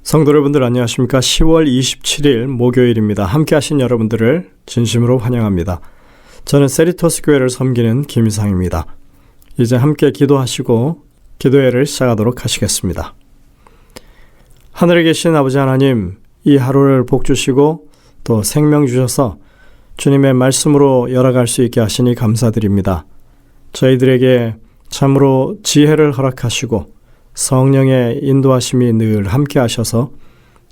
성도 여러분들 안녕하십니까? 10월 27일 목요일입니다. 함께 하신 여러분들을 진심으로 환영합니다. 저는 세리토스 교회를 섬기는 김이상입니다. 이제 함께 기도하시고 기도회를 시작하도록 하시겠습니다. 하늘에 계신 아버지 하나님, 이 하루를 복 주시고 또 생명 주셔서 주님의 말씀으로 열어갈 수 있게 하시니 감사드립니다. 저희들에게 참으로 지혜를 허락하시고 성령의 인도하심이 늘 함께 하셔서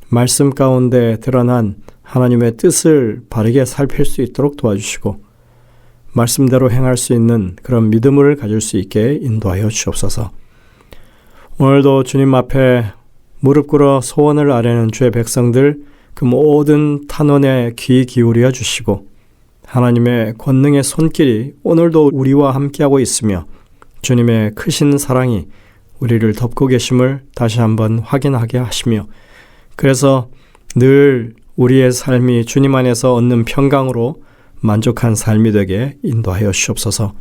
말씀 가운데 드러난 하나님의 뜻을 바르게 살필 수 있도록 도와주시고 말씀대로 행할 수 있는 그런 믿음을 가질 수 있게 인도하여 주옵소서. 오늘도 주님 앞에 무릎 꿇어 소원을 아뢰는 주의 백성들 그 모든 탄원에 귀 기울여 주시고 하나님의 권능의 손길이 오늘도 우리와 함께하고 있으며 주님의 크신 사랑이 우리를 덮고 계심을 다시 한번 확인하게 하시며 그래서 늘 우리의 삶이 주님 안에서 얻는 평강으로 만족한 삶이 되게 인도하여 주옵소서.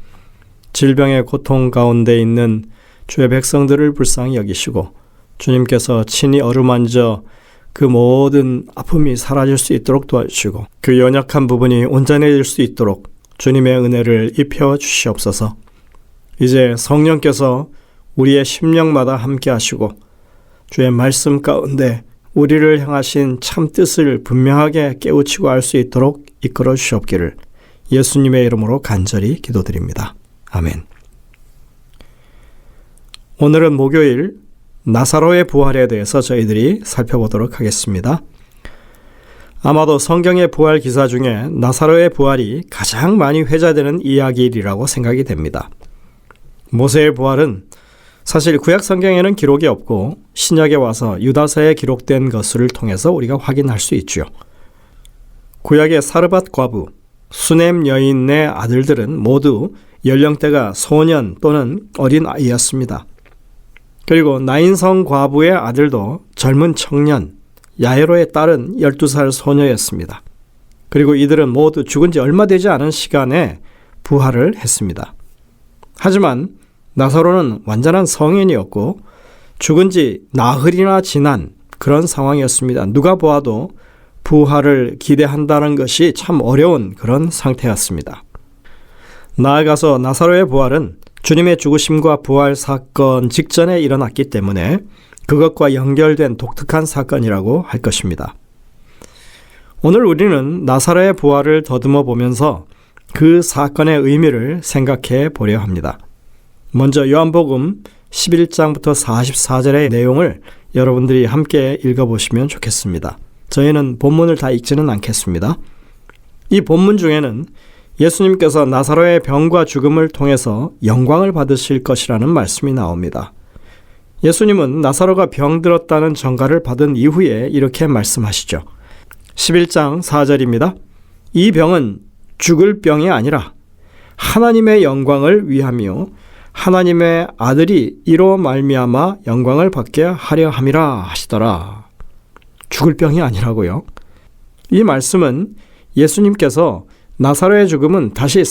질병의 고통 가운데 있는 주의 백성들을 불쌍히 여기시고 주님께서 친히 어루만져 그 모든 아픔이 사라질 수 있도록 도와주시고 그 연약한 부분이 온전해질 수 있도록 주님의 은혜를 입혀 주시옵소서. 이제 성령께서 우리의 심령마다 함께 하시고 주의 말씀 가운데 우리를 향하신 참 뜻을 분명하게 깨우치고 알 수 있도록 이끌어 주시옵기를 예수님의 이름으로 간절히 기도드립니다. 아멘. 오늘은 목요일 나사로의 부활에 대해서 저희들이 살펴보도록 하겠습니다. 아마도 성경의 부활 기사 중에 나사로의 부활이 가장 많이 회자되는 이야기이라고 생각이 됩니다. 모세의 부활은 사실 구약 성경에는 기록이 없고 신약에 와서 유다서에 기록된 것을 통해서 우리가 확인할 수 있죠. 구약의 사르밧 과부, 수넴 여인의 아들들은 모두 연령대가 소년 또는 어린 아이였습니다. 그리고 나인성 과부의 아들도 젊은 청년, 야이로의 딸은 12살 소녀였습니다. 그리고 이들은 모두 죽은 지 얼마 되지 않은 시간에 부활을 했습니다. 하지만 나사로는 완전한 성인이었고 죽은 지 나흘이나 지난 그런 상황이었습니다. 누가 보아도 부활을 기대한다는 것이 참 어려운 그런 상태였습니다. 나아가서 나사로의 부활은 주님의 죽으심과 부활 사건 직전에 일어났기 때문에 그것과 연결된 독특한 사건이라고 할 것입니다. 오늘 우리는 나사로의 부활을 더듬어 보면서 그 사건의 의미를 생각해 보려 합니다. 먼저 요한복음 11장부터 44절의 내용을 여러분들이 함께 읽어보시면 좋겠습니다. 저희는 본문을 다 읽지는 않겠습니다. 이 본문 중에는 예수님께서 나사로의 병과 죽음을 통해서 영광을 받으실 것이라는 말씀이 나옵니다. 예수님은 나사로가 병들었다는 전가를 받은 이후에 이렇게 말씀하시죠. 11장 4절입니다. 이 병은 죽을 병이 아니라 하나님의 영광을 위하며 하나님의 아들이 이로 말미암아 영광을 받게 하려 함이라 하시더라. 죽을 병이 아니라고요. 이 말씀은 예수님께서 나사로의 죽음은 다시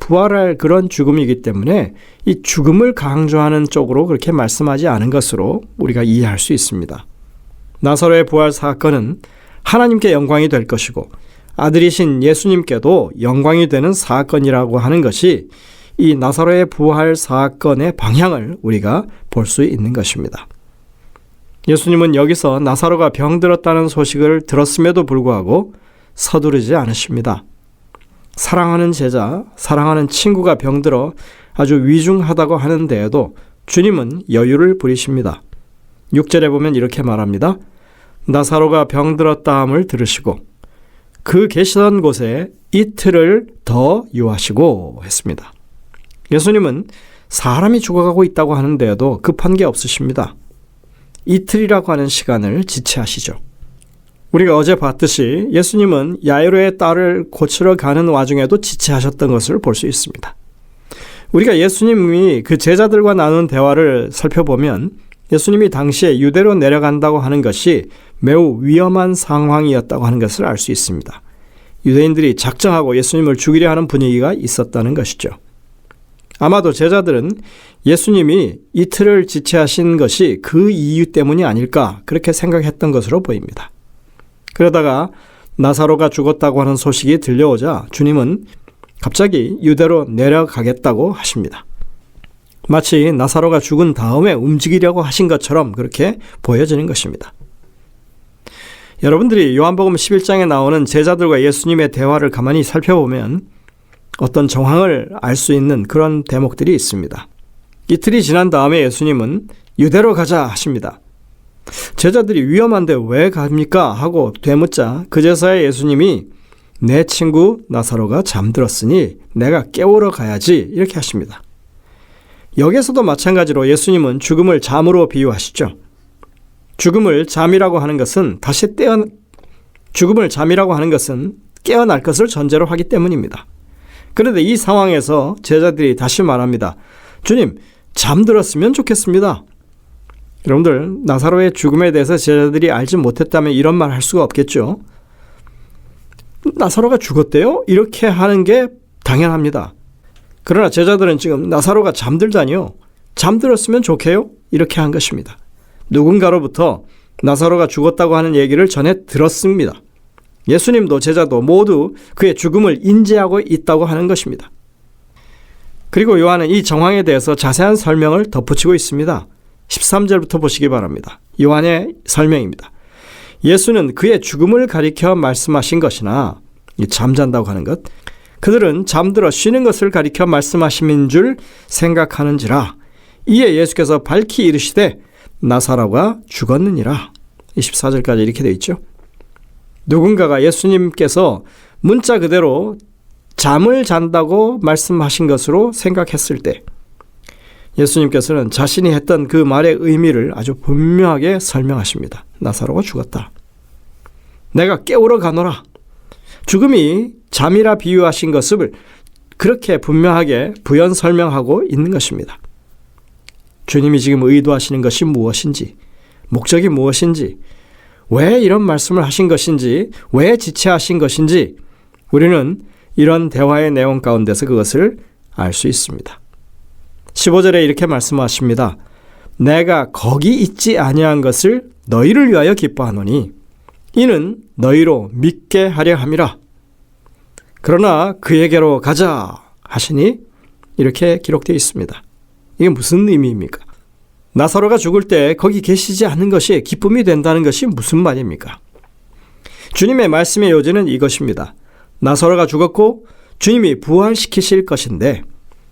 부활할 그런 죽음이기 때문에 이 죽음을 강조하는 쪽으로 그렇게 말씀하지 않은 것으로 우리가 이해할 수 있습니다. 나사로의 부활 사건은 하나님께 영광이 될 것이고 아들이신 예수님께도 영광이 되는 사건이라고 하는 것이 이 나사로의 부활 사건의 방향을 우리가 볼 수 있는 것입니다. 예수님은 여기서 나사로가 병들었다는 소식을 들었음에도 불구하고 서두르지 않으십니다. 사랑하는 제자, 사랑하는 친구가 병들어 아주 위중하다고 하는 데에도 주님은 여유를 부리십니다. 6절에 보면 이렇게 말합니다. 나사로가 병들었다함을 들으시고 그 계시던 곳에 이틀을 더 유하시고 했습니다. 예수님은 사람이 죽어가고 있다고 하는데도 급한 게 없으십니다. 이틀이라고 하는 시간을 지체하시죠. 우리가 어제 봤듯이 예수님은 야이로의 딸을 고치러 가는 와중에도 지체하셨던 것을 볼 수 있습니다. 우리가 예수님이 그 제자들과 나눈 대화를 살펴보면 예수님이 당시에 유대로 내려간다고 하는 것이 매우 위험한 상황이었다고 하는 것을 알 수 있습니다. 유대인들이 작정하고 예수님을 죽이려 하는 분위기가 있었다는 것이죠. 아마도 제자들은 예수님이 이틀을 지체하신 것이 그 이유 때문이 아닐까 그렇게 생각했던 것으로 보입니다. 그러다가 나사로가 죽었다고 하는 소식이 들려오자 주님은 갑자기 유대로 내려가겠다고 하십니다. 마치 나사로가 죽은 다음에 움직이려고 하신 것처럼 그렇게 보여지는 것입니다. 여러분들이 요한복음 11장에 나오는 제자들과 예수님의 대화를 가만히 살펴보면 어떤 정황을 알 수 있는 그런 대목들이 있습니다. 이틀이 지난 다음에 예수님은 유대로 가자 하십니다. 제자들이 위험한데 왜 갑니까? 하고 되묻자 그제서야 예수님이 내 친구 나사로가 잠들었으니 내가 깨우러 가야지 이렇게 하십니다. 여기에서도 마찬가지로 예수님은 죽음을 잠으로 비유하시죠. 죽음을 잠이라고 하는 것은 깨어날 것을 전제로 하기 때문입니다. 그런데 이 상황에서 제자들이 다시 말합니다. 주님, 잠들었으면 좋겠습니다. 여러분들, 나사로의 죽음에 대해서 제자들이 알지 못했다면 이런 말 할 수가 없겠죠. 나사로가 죽었대요? 이렇게 하는 게 당연합니다. 그러나 제자들은 지금 나사로가 잠들다니요. 잠들었으면 좋게요? 이렇게 한 것입니다. 누군가로부터 나사로가 죽었다고 하는 얘기를 전해 들었습니다. 예수님도 제자도 모두 그의 죽음을 인지하고 있다고 하는 것입니다. 그리고 요한은 이 정황에 대해서 자세한 설명을 덧붙이고 있습니다. 13절부터 보시기 바랍니다. 요한의 설명입니다. 예수는 그의 죽음을 가리켜 말씀하신 것이나 잠잔다고 하는 것, 그들은 잠들어 쉬는 것을 가리켜 말씀하심인 줄 생각하는지라. 이에 예수께서 밝히 이르시되 나사로가 죽었느니라. 24절까지 이렇게 되어 있죠. 누군가가 예수님께서 문자 그대로 잠을 잔다고 말씀하신 것으로 생각했을 때 예수님께서는 자신이 했던 그 말의 의미를 아주 분명하게 설명하십니다. 나사로가 죽었다. 내가 깨우러 가노라. 죽음이 잠이라 비유하신 것을 그렇게 분명하게 부연 설명하고 있는 것입니다. 주님이 지금 의도하시는 것이 무엇인지, 목적이 무엇인지, 왜 이런 말씀을 하신 것인지, 왜 지체하신 것인지 우리는 이런 대화의 내용 가운데서 그것을 알 수 있습니다. 15절에 이렇게 말씀하십니다. 내가 거기 있지 아니한 것을 너희를 위하여 기뻐하노니 이는 너희로 믿게 하려 함이라. 그러나 그에게로 가자 하시니 이렇게 기록되어 있습니다. 이게 무슨 의미입니까? 나사로가 죽을 때 거기 계시지 않는 것이 기쁨이 된다는 것이 무슨 말입니까? 주님의 말씀의 요지는 이것입니다. 나사로가 죽었고 주님이 부활시키실 것인데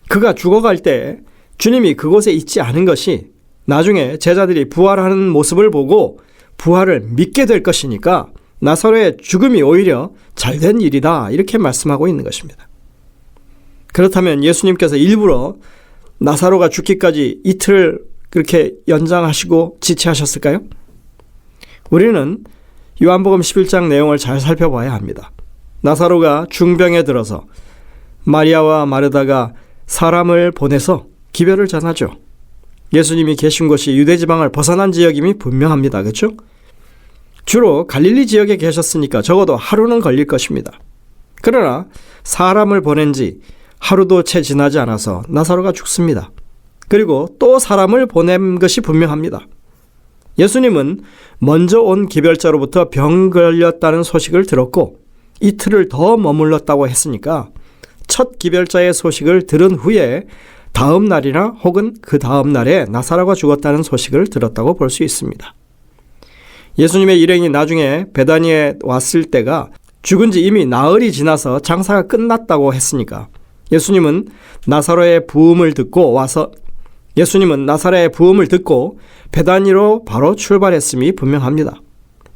그가 죽어갈 때 주님이 그곳에 있지 않은 것이 나중에 제자들이 부활하는 모습을 보고 부활을 믿게 될 것이니까 나사로의 죽음이 오히려 잘된 일이다 이렇게 말씀하고 있는 것입니다. 그렇다면 예수님께서 일부러 나사로가 죽기까지 이틀을 그렇게 연장하시고 지체하셨을까요? 우리는 요한복음 11장 내용을 잘 살펴봐야 합니다. 나사로가 중병에 들어서 마리아와 마르다가 사람을 보내서 기별을 전하죠. 예수님이 계신 곳이 유대지방을 벗어난 지역임이 분명합니다. 그렇죠? 주로 갈릴리 지역에 계셨으니까 적어도 하루는 걸릴 것입니다. 그러나 사람을 보낸 지 하루도 채 지나지 않아서 나사로가 죽습니다. 그리고 또 사람을 보낸 것이 분명합니다. 예수님은 먼저 온 기별자로부터 병 걸렸다는 소식을 들었고 이틀을 더 머물렀다고 했으니까 첫 기별자의 소식을 들은 후에 다음 날이나 혹은 그 다음 날에 나사로가 죽었다는 소식을 들었다고 볼 수 있습니다. 예수님의 일행이 나중에 베다니에 왔을 때가 죽은 지 이미 나흘이 지나서 장사가 끝났다고 했으니까 예수님은 나사로의 부음을 듣고 베다니로 바로 출발했음이 분명합니다.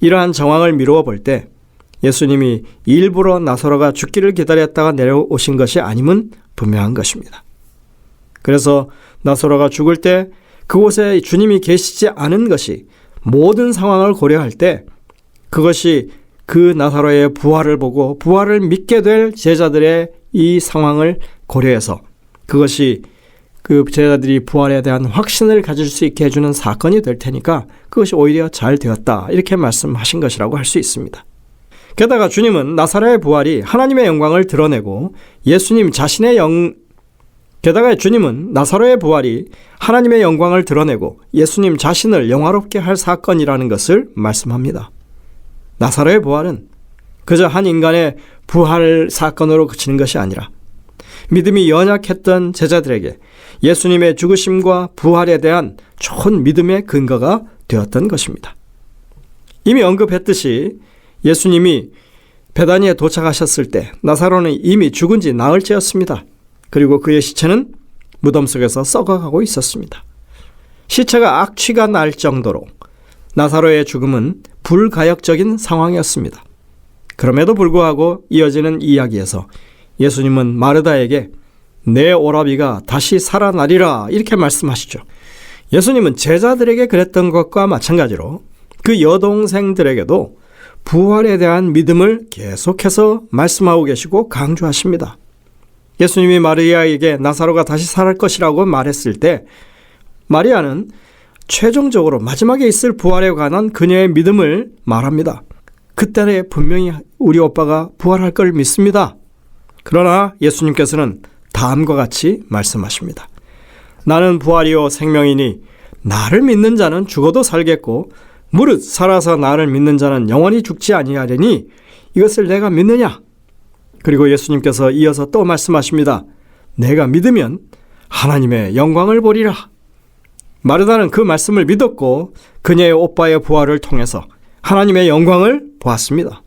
이러한 정황을 미루어 볼 때 예수님이 일부러 나사로가 죽기를 기다렸다가 내려오신 것이 아님은 분명한 것입니다. 그래서 나사로가 죽을 때 그곳에 주님이 계시지 않은 것이 모든 상황을 고려할 때 그것이 그 나사로의 부활을 보고 부활을 믿게 될 제자들의 이 상황을 고려해서 그것이 그 제자들이 부활에 대한 확신을 가질 수 있게 해주는 사건이 될 테니까 그것이 오히려 잘 되었다 이렇게 말씀하신 것이라고 할 수 있습니다. 게다가 주님은 나사로의 부활이 하나님의 영광을 드러내고 예수님 자신의 게다가 주님은 나사로의 부활이 하나님의 영광을 드러내고 예수님 자신을 영화롭게 할 사건이라는 것을 말씀합니다. 나사로의 부활은 그저 한 인간의 부활 사건으로 그치는 것이 아니라 믿음이 연약했던 제자들에게 예수님의 죽으심과 부활에 대한 좋은 믿음의 근거가 되었던 것입니다. 이미 언급했듯이 예수님이 베다니에 도착하셨을 때 나사로는 이미 죽은 지 나흘째였습니다. 그리고 그의 시체는 무덤 속에서 썩어가고 있었습니다. 시체가 악취가 날 정도로 나사로의 죽음은 불가역적인 상황이었습니다. 그럼에도 불구하고 이어지는 이야기에서 예수님은 마르다에게 내 오라비가 다시 살아나리라 이렇게 말씀하시죠. 예수님은 제자들에게 그랬던 것과 마찬가지로 그 여동생들에게도 부활에 대한 믿음을 계속해서 말씀하고 계시고 강조하십니다. 예수님이 마리아에게 나사로가 다시 살 것이라고 말했을 때 마리아는 최종적으로 마지막에 있을 부활에 관한 그녀의 믿음을 말합니다. 그때 분명히 우리 오빠가 부활할 걸 믿습니다. 그러나 예수님께서는 다음과 같이 말씀하십니다. 나는 부활이요 생명이니 나를 믿는 자는 죽어도 살겠고 무릇 살아서 나를 믿는 자는 영원히 죽지 아니하리니 이것을 내가 믿느냐? 그리고 예수님께서 이어서 또 말씀하십니다. 내가 믿으면 하나님의 영광을 보리라. 마르다는 그 말씀을 믿었고 그녀의 오빠의 부활을 통해서 하나님의 영광을 보았습니다.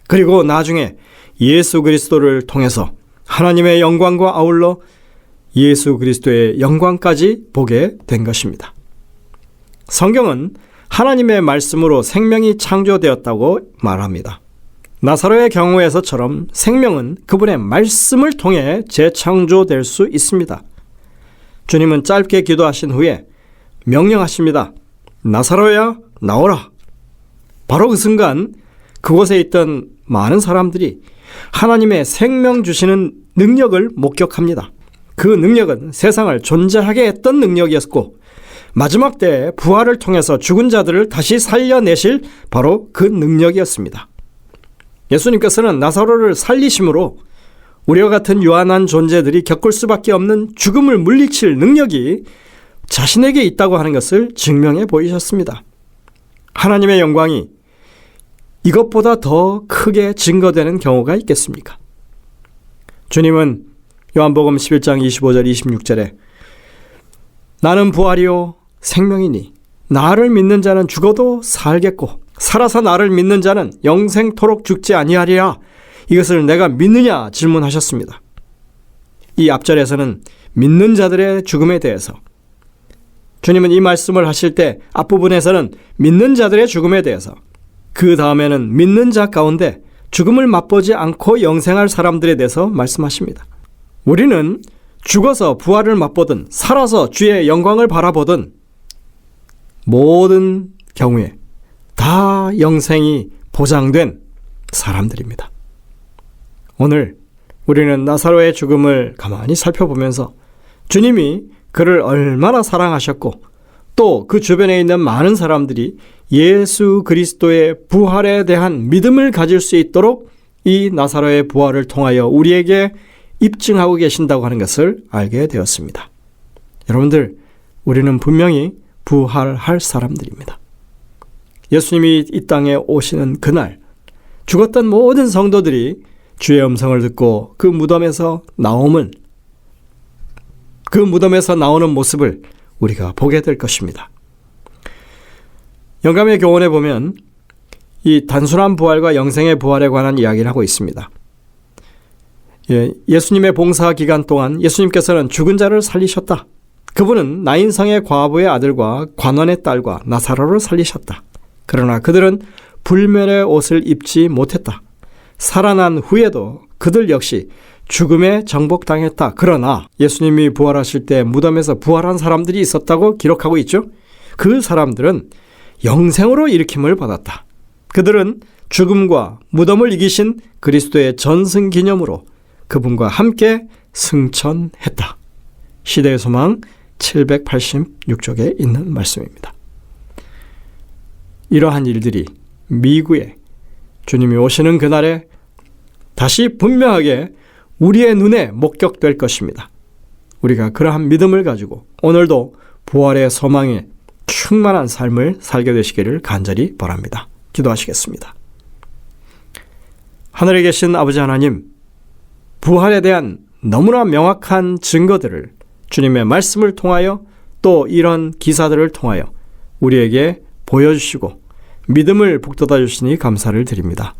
그리고 나중에 예수 그리스도를 통해서 하나님의 영광과 아울러 예수 그리스도의 영광까지 보게 된 것입니다. 성경은 하나님의 말씀으로 생명이 창조되었다고 말합니다. 나사로의 경우에서처럼 생명은 그분의 말씀을 통해 재창조될 수 있습니다. 주님은 짧게 기도하신 후에 명령하십니다. 나사로야 나오라. 바로 그 순간 그곳에 있던 많은 사람들이 하나님의 생명 주시는 능력을 목격합니다. 그 능력은 세상을 존재하게 했던 능력이었고 마지막 때에 부활을 통해서 죽은 자들을 다시 살려내실 바로 그 능력이었습니다. 예수님께서는 나사로를 살리심으로 우리와 같은 유한한 존재들이 겪을 수밖에 없는 죽음을 물리칠 능력이 자신에게 있다고 하는 것을 증명해 보이셨습니다. 하나님의 영광이 이것보다 더 크게 증거되는 경우가 있겠습니까? 주님은 요한복음 11장 25절 26절에 나는 부활이요 생명이니 나를 믿는 자는 죽어도 살겠고 살아서 나를 믿는 자는 영생토록 죽지 아니하리라. 이것을 내가 믿느냐 질문하셨습니다. 이 앞절에서는 믿는 자들의 죽음에 대해서 주님은 이 말씀을 하실 때 앞부분에서는 믿는 자들의 죽음에 대해서 그 다음에는 믿는 자 가운데 죽음을 맛보지 않고 영생할 사람들에 대해서 말씀하십니다. 우리는 죽어서 부활을 맛보든 살아서 주의 영광을 바라보든 모든 경우에 다 영생이 보장된 사람들입니다. 오늘 우리는 나사로의 죽음을 가만히 살펴보면서 주님이 그를 얼마나 사랑하셨고 또 그 주변에 있는 많은 사람들이 예수 그리스도의 부활에 대한 믿음을 가질 수 있도록 이 나사로의 부활을 통하여 우리에게 입증하고 계신다고 하는 것을 알게 되었습니다. 여러분들, 우리는 분명히 부활할 사람들입니다. 예수님이 이 땅에 오시는 그날 죽었던 모든 성도들이 주의 음성을 듣고 그 무덤에서 나오는 모습을 우리가 보게 될 것입니다. 영감의 교훈에 보면 이 단순한 부활과 영생의 부활에 관한 이야기를 하고 있습니다. 예수님의 봉사 기간 동안 예수님께서는 죽은 자를 살리셨다. 그분은 나인성의 과부의 아들과 관원의 딸과 나사로를 살리셨다. 그러나 그들은 불멸의 옷을 입지 못했다. 살아난 후에도 그들 역시 죽음에 정복당했다. 그러나 예수님이 부활하실 때 무덤에서 부활한 사람들이 있었다고 기록하고 있죠. 그 사람들은 영생으로 일으킴을 받았다. 그들은 죽음과 무덤을 이기신 그리스도의 전승 기념으로 그분과 함께 승천했다. 시대의 소망 786쪽에 있는 말씀입니다. 이러한 일들이 미구에 주님이 오시는 그날에 다시 분명하게 우리의 눈에 목격될 것입니다. 우리가 그러한 믿음을 가지고 오늘도 부활의 소망에 충만한 삶을 살게 되시기를 간절히 바랍니다. 기도하시겠습니다. 하늘에 계신 아버지 하나님, 부활에 대한 너무나 명확한 증거들을 주님의 말씀을 통하여 또 이런 기사들을 통하여 우리에게 보여주시고 믿음을 북돋아 주시니 감사를 드립니다.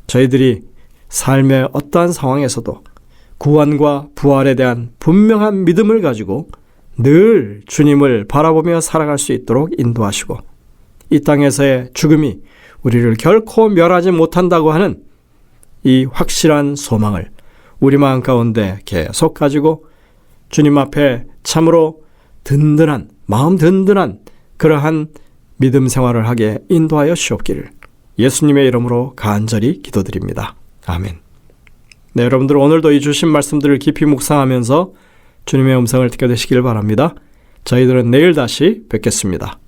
저희들이 삶의 어떠한 상황에서도 구원과 부활에 대한 분명한 믿음을 가지고 늘 주님을 바라보며 살아갈 수 있도록 인도하시고 이 땅에서의 죽음이 우리를 결코 멸하지 못한다고 하는 이 확실한 소망을 우리 마음 가운데 계속 가지고 주님 앞에 참으로 든든한, 마음 든든한 그러한 믿음 생활을 하게 인도하여 주옵기를 예수님의 이름으로 간절히 기도드립니다. 아멘. 네, 여러분들 오늘도 이 주신 말씀들을 깊이 묵상하면서 주님의 음성을 듣게 되시길 바랍니다. 저희들은 내일 다시 뵙겠습니다.